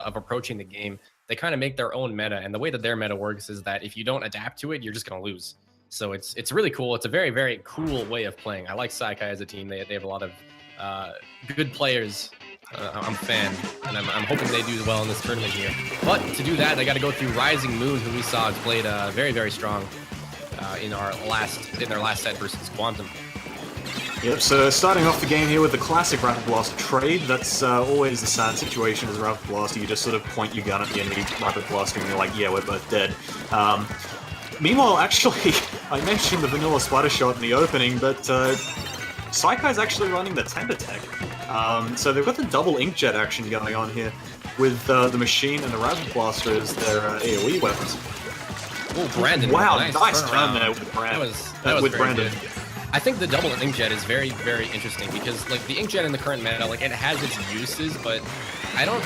of approaching the game. They kind of make their own meta, and the way that their meta works is that if you don't adapt to it, you're just gonna lose. So it's really cool. It's a very, very cool way of playing. I like Saikai as a team. They have a lot of good players. I'm a fan, and I'm hoping they do well in this tournament here. But to do that, they got to go through Rising Moon, who we saw has played very, very strong in their last set versus Quantum. Yep, so starting off the game here with the classic Rapid Blaster trade. That's always the sad situation as a Rapid Blaster. You just sort of point your gun at the enemy Rapid Blaster and you're like, yeah, we're both dead. Meanwhile, actually, I mentioned the vanilla splatter shot in the opening, but Saikai's actually running the temp attack. So they've got the double inkjet action going on here with the machine and the Rapid Blaster as their AoE weapons. Oh, Brandon! Wow, nice turn there with Brandon. That was with very Brandon. good. I think the double inkjet is very, very interesting because like the inkjet in the current meta, like it has its uses, but I don't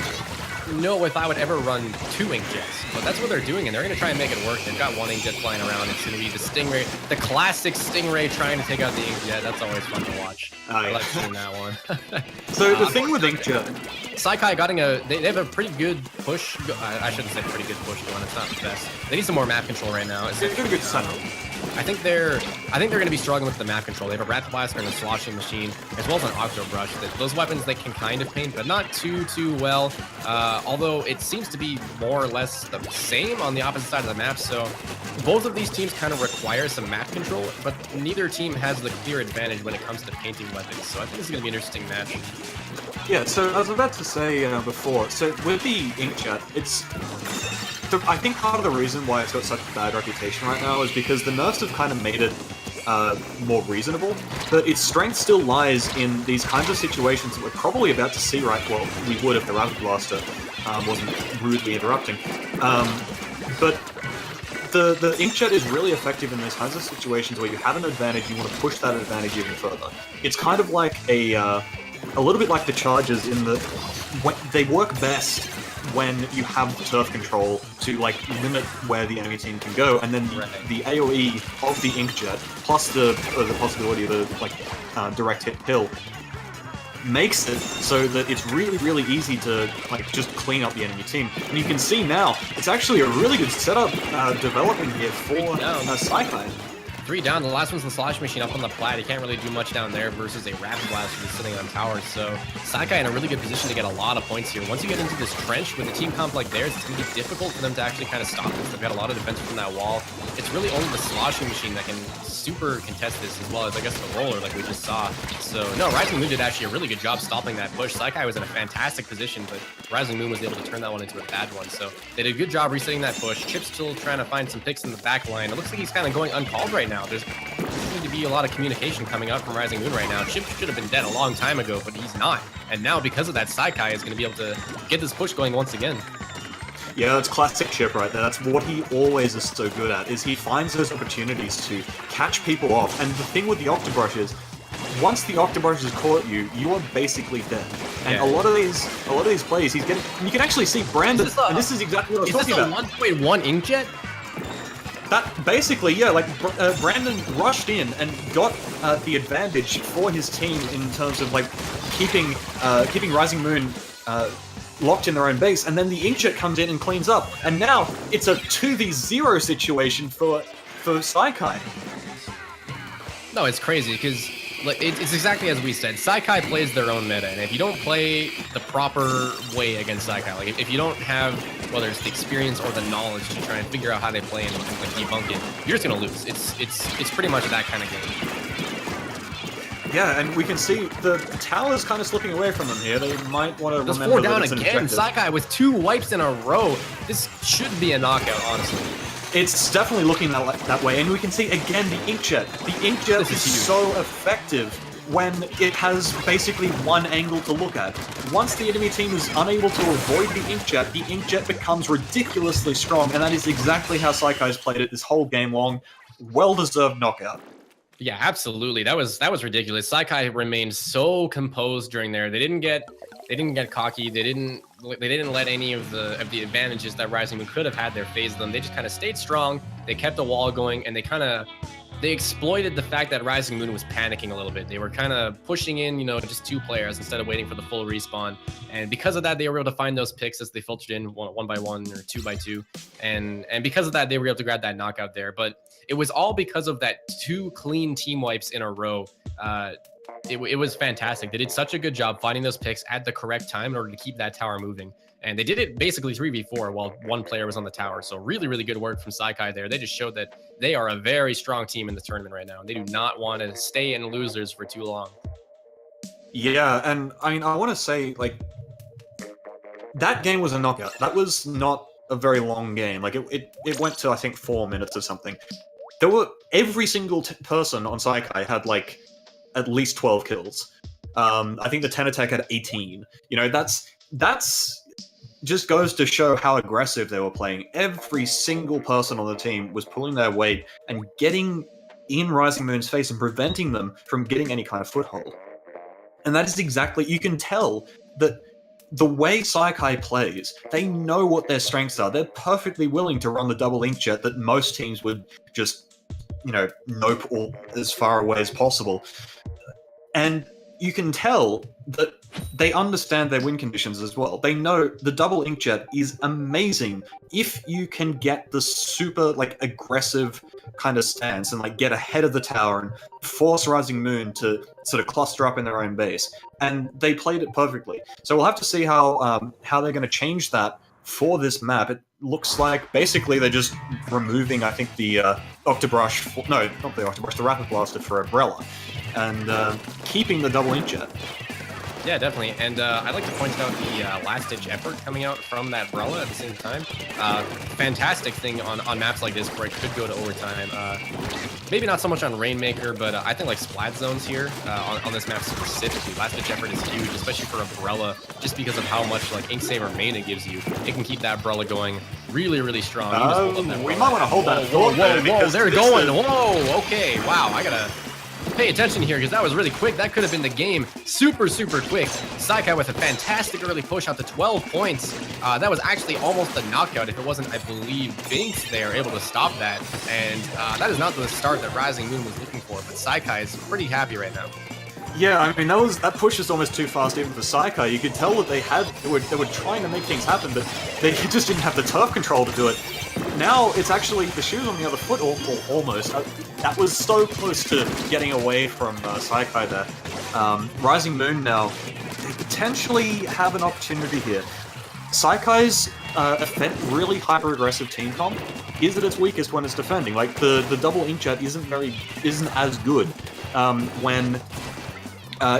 know if I would ever run 2 inkjets. But that's what they're doing, and they're going to try and make it work. They've got 1 inkjet flying around. It's going to be the Stingray, the classic Stingray trying to take out the inkjet. That's always fun to watch. I like seeing that one. So the thing with inkjet, Saikai they have a pretty good push. I shouldn't say pretty good push going. It's not the best. They need some more map control right now. they've got a good setup. I think they're going to be struggling with the map control. They have a Rapid Blaster and a Sloshing Machine, as well as an Octo Brush. Those weapons they can kind of paint, but not too well. Although it seems to be more or less the same on the opposite side of the map. So both of these teams kind of require some map control, but neither team has the clear advantage when it comes to painting weapons. So I think this is going to be an interesting match. Yeah, so I was about to say before, so with the inkjet, I think part of the reason why it's got such a bad reputation right now is because the nerfs have kind of made it more reasonable, but its strength still lies in these kinds of situations that we're probably about to see we would if the Rapid Blaster wasn't rudely interrupting. But the inkjet is really effective in those kinds of situations where you have an advantage, you want to push that advantage even further. It's kind of like a little bit like the charges in they work best when you have turf control to like limit where the enemy team can go, and then the AoE of the inkjet plus the possibility of the direct hit kill makes it so that it's really, really easy to like just clean up the enemy team. And you can see now it's actually a really good setup developing here for Saikai. 3 down. The last one's the Slosh Machine up on the plat. He can't really do much down there versus a Rapid Blaster who's sitting on towers. So Saikai in a really good position to get a lot of points here. Once you get into this trench with a team comp like theirs, it's going to be difficult for them to actually kind of stop this. They've got a lot of defense from that wall. It's really only the Sloshing Machine that can super contest this, as well as, I guess, the Roller like we just saw. So, no, Rising Moon did actually a really good job stopping that push. Saikai was in a fantastic position, but Rising Moon was able to turn that one into a bad one. So they did a good job resetting that push. Chip's still trying to find some picks in the back line. It looks like he's kind of going uncalled right now. There's need to be a lot of communication coming up from Rising Moon right now. Chip should have been dead a long time ago, but he's not. And now, because of that, Saikai is going to be able to get this push going once again. Yeah, that's classic Chip right there. That's what he always is so good at, is he finds those opportunities to catch people off. And the thing with the Octobrush is, once the Octobrush has caught you, you are basically dead. And a lot of these plays, he's getting. You can actually see Brandon, and this is exactly what I was talking about. Is this a 1.1 inkjet? That basically, yeah, like Brandon rushed in and got the advantage for his team in terms of like keeping Rising Moon locked in their own base, and then the inkjet comes in and cleans up, and now it's a 2v0 situation for Saikai. No, it's crazy because like it's exactly as we said. Saikai plays their own meta, and if you don't play the proper way against Saikai, like if you don't have whether it's the experience or the knowledge to try and figure out how they play and like debunk it, you're just gonna lose. It's pretty much that kind of game. Yeah, and we can see the tower's kind of slipping away from them here. They might want to remember 4 down that it's again. Saikai with 2 wipes in a row. This should be a knockout, honestly. It's definitely looking that way, and we can see again the inkjet. The inkjet is so effective when it has basically one angle to look at. Once the enemy team is unable to avoid the inkjet becomes ridiculously strong, and that is exactly how Saikai's played it this whole game long. Well-deserved knockout. Yeah, absolutely. That was ridiculous. Saikai remained so composed during there. They didn't get cocky. They didn't let any of the advantages that Rising Moon could have had there phase them. They just kind of stayed strong. They kept the wall going, and they kind of they exploited the fact that Rising Moon was panicking a little bit. They were kind of pushing in, you know, just 2 players instead of waiting for the full respawn. And because of that, they were able to find those picks as they filtered in one by one or 2 by 2. And because of that, they were able to grab that knockout there. But it was all because of that 2 clean team wipes in a row. It was fantastic. They did such a good job finding those picks at the correct time in order to keep that tower moving. And they did it basically 3v4 while 1 player was on the tower. So really, really good work from Saikai there. They just showed that they are a very strong team in the tournament right now. They do not want to stay in losers for too long. Yeah, and I mean, I want to say, like, that game was a knockout. That was not a very long game. Like, it went to, I think, 4 minutes or something. There were, every single person on Saikai had, like, at least 12 kills. I think the Tenatech had 18. You know, that's just goes to show how aggressive they were playing. Every single person on the team was pulling their weight and getting in Rising Moon's face and preventing them from getting any kind of foothold. And that is exactly, you can tell that the way Saikai plays, they know what their strengths are. They're perfectly willing to run the double inkjet that most teams would just, you know, nope all as far away as possible. And you can tell that they understand their win conditions as well. They know the double inkjet is amazing if you can get the super, like, aggressive kind of stance and, like, get ahead of the tower and force Rising Moon to sort of cluster up in their own base. And they played it perfectly. So we'll have to see how they're going to change that for this map. It looks like basically they're just removing, I think, the Octobrush, no, not the Octobrush, the Rapid Blaster for Umbrella, and keeping the double inkjet. Yeah, definitely. And I'd like to point out the last-ditch effort coming out from that Brella at the same time. Fantastic thing on maps like this where it could go to overtime. Maybe not so much on Rainmaker, but I think like Splat Zones here on this map specifically. Last-ditch effort is huge, especially for a Brella, just because of how much like Ink Saber main it gives you. It can keep that Brella going really, really strong. We might want to hold that thought there, because they're going. Whoa, okay, wow, I gotta pay attention here because that was really quick. That could have been the game. Super, super quick. Saikai with a fantastic early push out to 12 points. That was actually almost a knockout if it wasn't, I believe, Binks there able to stop that. And that is not the start that Rising Moon was looking for, but Saikai is pretty happy right now. Yeah, I mean, that push is almost too fast even for Saikai. You could tell that they were trying to make things happen, but they just didn't have the turf control to do it. Now it's actually the shoes on the other foot, or almost. That was so close to getting away from Saikai there. Rising Moon now, they potentially have an opportunity here. Saikai's really hyper-aggressive team comp is at its weakest when it's defending. Like the double inkjet isn't as good when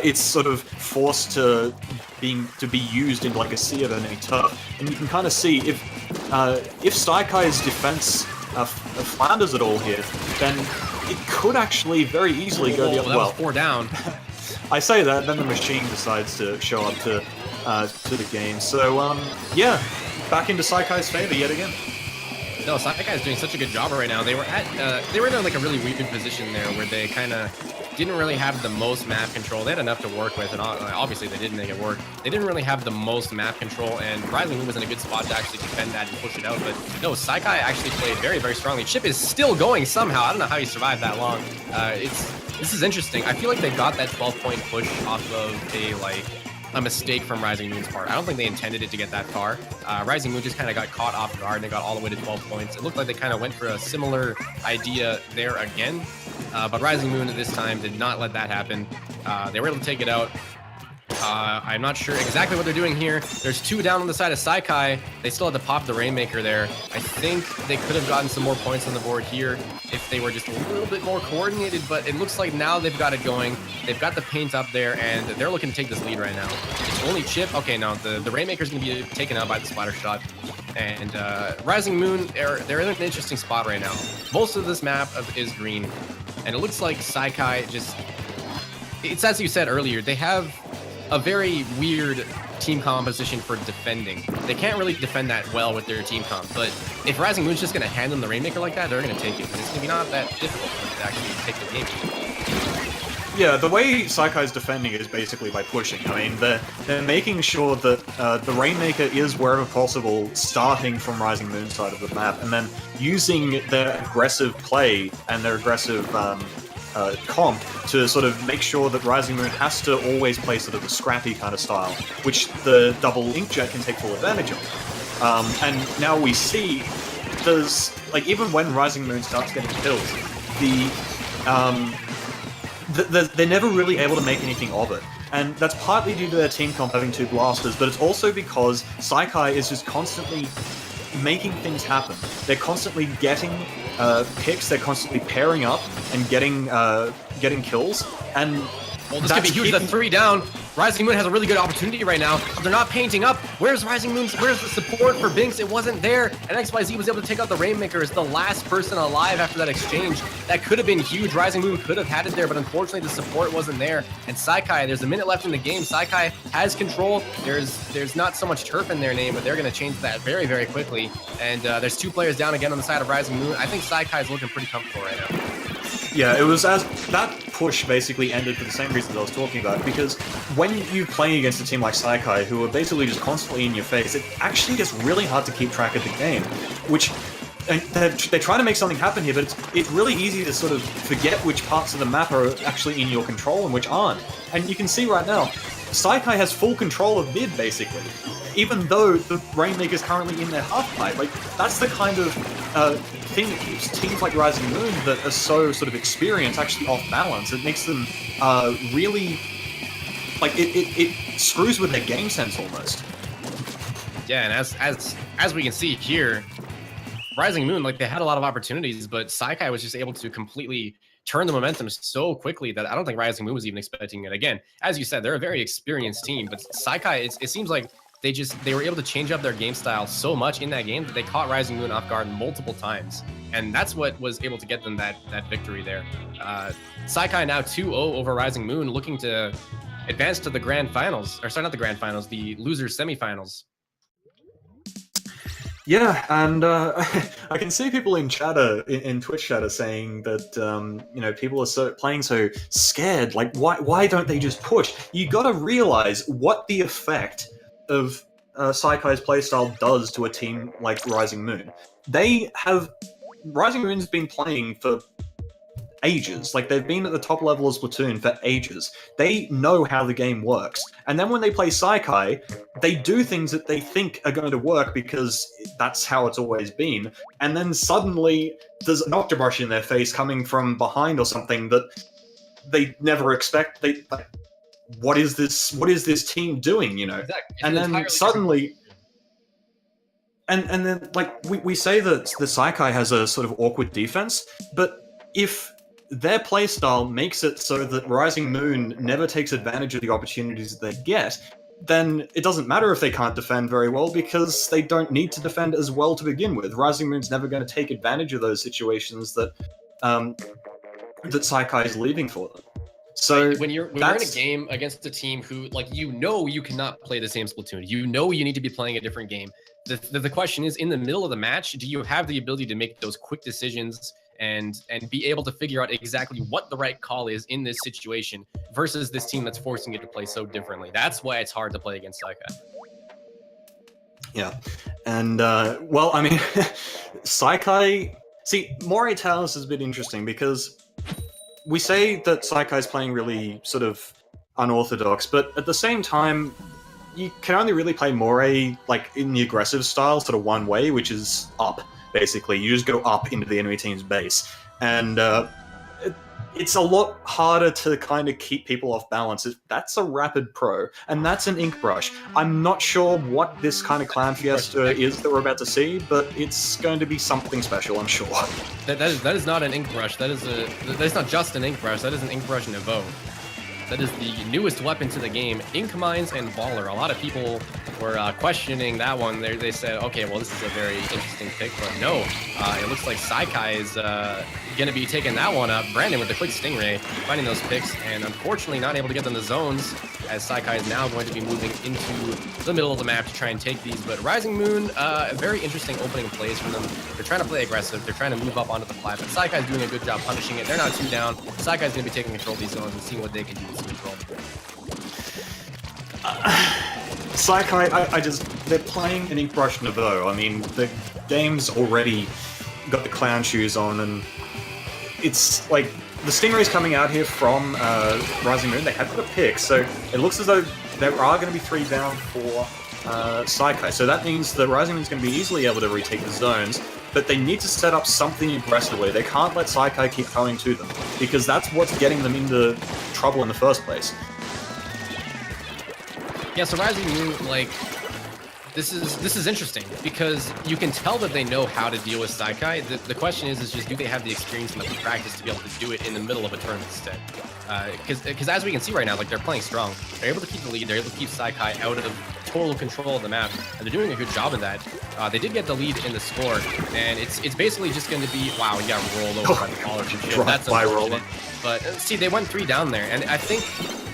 it's sort of forced to be used in like a sea of enemy turf, and you can kind of see if Saikai's defense flounders at all here, then it could actually very easily go the other way. That was 4 down. I say that, then the machine decides to show up to the game. So yeah, back into Saikai's favor yet again. No, Saikai is doing such a good job right now. They were in like a really weird position there where they kind of didn't really have the most map control. They had enough to work with, and obviously they didn't make it work. They didn't really have the most map control, and Rising Moon was in a good spot to actually defend that and push it out. But no, Saikai actually played very, very strongly. Chip is still going somehow. I don't know how he survived that long. This is interesting. I feel like they got that 12-point push off of a mistake from Rising Moon's part. I don't think they intended it to get that far. Rising Moon just kind of got caught off guard and they got all the way to 12 points. It looked like they kind of went for a similar idea there again, but Rising Moon at this time did not let that happen. They were able to take it out. I'm not sure exactly what they're doing here. There's 2 down on the side of Saikai. They still had to pop the Rainmaker there. I think they could have gotten some more points on the board here if they were just a little bit more coordinated, but it looks like now they've got it going. They've got the paint up there, and they're looking to take this lead right now. It's only Chip. Okay, no, the Rainmaker's going to be taken out by the splatter shot. And Rising Moon, they're in an interesting spot right now. Most of this map is green, and it looks like Saikai just... It's as you said earlier, they have a very weird team composition for defending. They can't really defend that well with their team comp, but if Rising Moon's just going to hand them the Rainmaker like that, they're going to take it. It's going to be not that difficult for them to actually take the game. Yeah, the way Saikai's defending is basically by pushing. I mean, they're making sure that the Rainmaker is wherever possible, starting from Rising Moon side of the map, and then using their aggressive play and their aggressive comp to sort of make sure that Rising Moon has to always play sort of a scrappy kind of style, which the double Inkjet can take full advantage of. And now we see there's, like, even when Rising Moon starts getting kills, they're never really able to make anything of it. And that's partly due to their team comp having 2 blasters, but it's also because Saikai is just constantly making things happen. They're constantly getting picks, they're constantly pairing up and getting kills, and well, this could be huge. The 3 down. Rising Moon has a really good opportunity right now. They're not painting up. Where's Rising Moon's? Where's the support for Binks? It wasn't there. And XYZ was able to take out the Rainmaker as the last person alive after that exchange. That could have been huge. Rising Moon could have had it there, but unfortunately the support wasn't there. And Saikai, there's a minute left in the game. Saikai has control. There's not so much turf in their name, but they're going to change that very, very quickly. And there's 2 players down again on the side of Rising Moon. I think Saikai is looking pretty comfortable right now. Yeah, it was as that push basically ended for the same reasons I was talking about, because when you play against a team like Saikai, who are basically just constantly in your face, it actually gets really hard to keep track of the game, which they're trying to make something happen here, but it's really easy to sort of forget which parts of the map are actually in your control and which aren't. And you can see right now, Saikai has full control of mid, basically, even though the Rainmaker is currently in their half-pipe. Like, that's the kind of thing that keeps teams like Rising Moon that are so sort of experienced actually off balance. It makes them really, like, it screws with their game sense almost. Yeah, and as we can see here, Rising Moon, like, they had a lot of opportunities, but Saikai was just able to completely turn the momentum so quickly that I don't think Rising Moon was even expecting it. Again, as you said, they're a very experienced team, but Saikai, it seems like they were able to change up their game style so much in that game that they caught Rising Moon off guard multiple times. And that's what was able to get them that victory there. Saikai now 2-0 over Rising Moon, looking to advance to the grand finals, or sorry, not the grand finals, the losers semifinals. Yeah, and I can see people in chatter, in Twitch chatter, saying that you know, people are playing so scared. Like, why don't they just push? You got to realize what the effect of Saikai's playstyle does to a team like Rising Moon. Rising Moon's been playing for ages. Like, they've been at the top level of Splatoon for ages. They know how the game works. And then when they play Saikai, they do things that they think are going to work because that's how it's always been. And then suddenly there's an Octobrush in their face coming from behind or something that they never expect. What is this team doing, you know? Exactly. And then suddenly... And then, like, we say that the Saikai has a sort of awkward defense, but if their playstyle makes it so that Rising Moon never takes advantage of the opportunities that they get, then it doesn't matter if they can't defend very well, because they don't need to defend as well to begin with. Rising Moon's never going to take advantage of those situations that that Saikai is leaving for them. So when you're in a game against a team who, like, you know, you cannot play the same Splatoon, you know you need to be playing a different game. The question is, in the middle of the match, do you have the ability to make those quick decisions and be able to figure out exactly what the right call is in this situation versus this team that's forcing you to play so differently? That's why it's hard to play against Saikai. Yeah, and well, I mean, Saikai. See, Moray Towers is a bit interesting because we say that Saikai's playing really sort of unorthodox, but at the same time, you can only really play Moray like in the aggressive style, sort of one way, which is up. Basically, you just go up into the enemy team's base, and it's a lot harder to kind of keep people off balance. That's a Rapid Pro, and that's an Ink Brush. I'm not sure what this kind of Clan Fiesta is that we're about to see, but it's going to be something special, I'm sure. That is not an Ink Brush. That is not just an Ink Brush. That is an Ink Brush Nouveau. That is the newest weapon to the game. Ink Mines and Baller. A lot of people were questioning that one. They said, okay, well, this is a very interesting pick, but no. It looks like Saikai is going to be taking that one up. Brandon with the quick Stingray, finding those picks, and unfortunately not able to get them the zones. as Saikai is now going to be moving into the middle of the map to try and take these. But Rising Moon, very interesting opening plays from them. They're trying to play aggressive. They're trying to move up onto the flat, but Saikai is doing a good job punishing it. They're not too down. Saikai is going to be taking control of these zones and seeing what they can do with some control. Saikai, they're playing an Ink Brush Nouveau. I mean, the game's already got the clown shoes on, and it's like, the Stingray's coming out here from Rising Moon. They have got a pick, so it looks as though there are going to be 3 down for Saikai. So that means that Rising Moon's going to be easily able to retake the zones, but they need to set up something aggressively. They can't let Saikai keep coming to them, because that's what's getting them into trouble in the first place. Yeah, so Rising Moon, like, this is interesting because you can tell that they know how to deal with Saikai. The question is just do they have the experience and the practice to be able to do it in the middle of a tournament instead? Because as we can see right now, like, they're playing strong. They're able to keep the lead. They're able to keep Saikai out of total control of the map, and they're doing a good job of that. They did get the lead in the score, and it's basically just going to be, wow, you got rolled over by the caller. That's unfortunate. But see, they went 3 down there, and I think,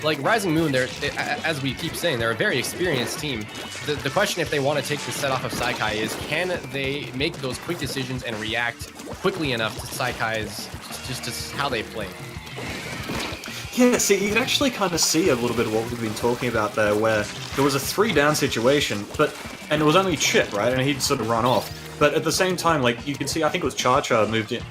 like, Rising Moon, as we keep saying, they're a very experienced team. The question, if they want to take the set off of Saikai, is can they make those quick decisions and react quickly enough to Saikai's, just how they play? Yeah, see, you can actually kind of see a little bit of what we've been talking about there, where there was a 3-down situation, and it was only Chip, right? And he'd sort of run off. But at the same time, like, you can see, I think it was Cha-Cha moved in.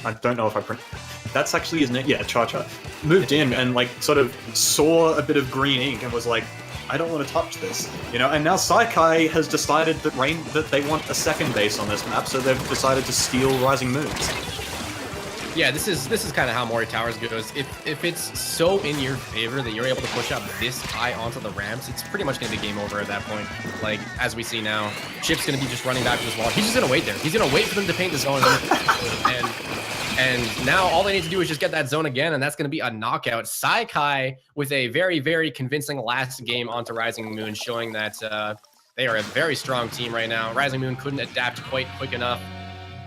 I don't know if that's actually his name. Yeah, Cha-Cha. Moved in and, like, sort of saw a bit of green ink and was like, I don't want to touch this, you know? And now Saikai has decided that they want a second base on this map, so they've decided to steal Rising Moons. Yeah, this is kind of how Mori Towers goes. If it's so in your favor that you're able to push up this high onto the ramps, it's pretty much going to be game over at that point. Like, as we see now, Chip's going to be just running back to his wall. He's just going to wait there. He's going to wait for them to paint the zone. And now all they need to do is just get that zone again, and that's going to be a knockout. Saikai with a very, very convincing last game onto Rising Moon, showing that they are a very strong team right now. Rising Moon couldn't adapt quite quick enough,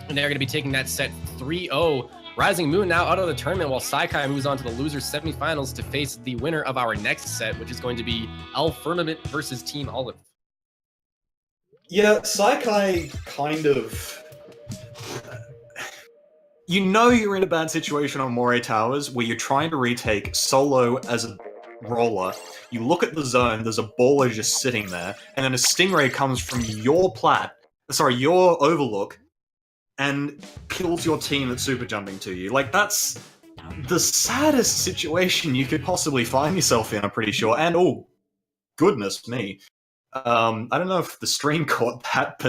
and they're going to be taking that set 3-0. Rising Moon now out of the tournament, while Saikai moves on to the losers semifinals to face the winner of our next set, which is going to be El Firmament versus Team Olive. Yeah, Saikai kind of... You know you're in a bad situation on Moray Towers where you're trying to retake solo as a roller. You look at the zone, there's a baller just sitting there, and then a Stingray comes from your overlook, and kills your team that's super jumping to you. Like, that's the saddest situation you could possibly find yourself in, I'm pretty sure. And, oh, goodness me. I don't know if the stream caught that, but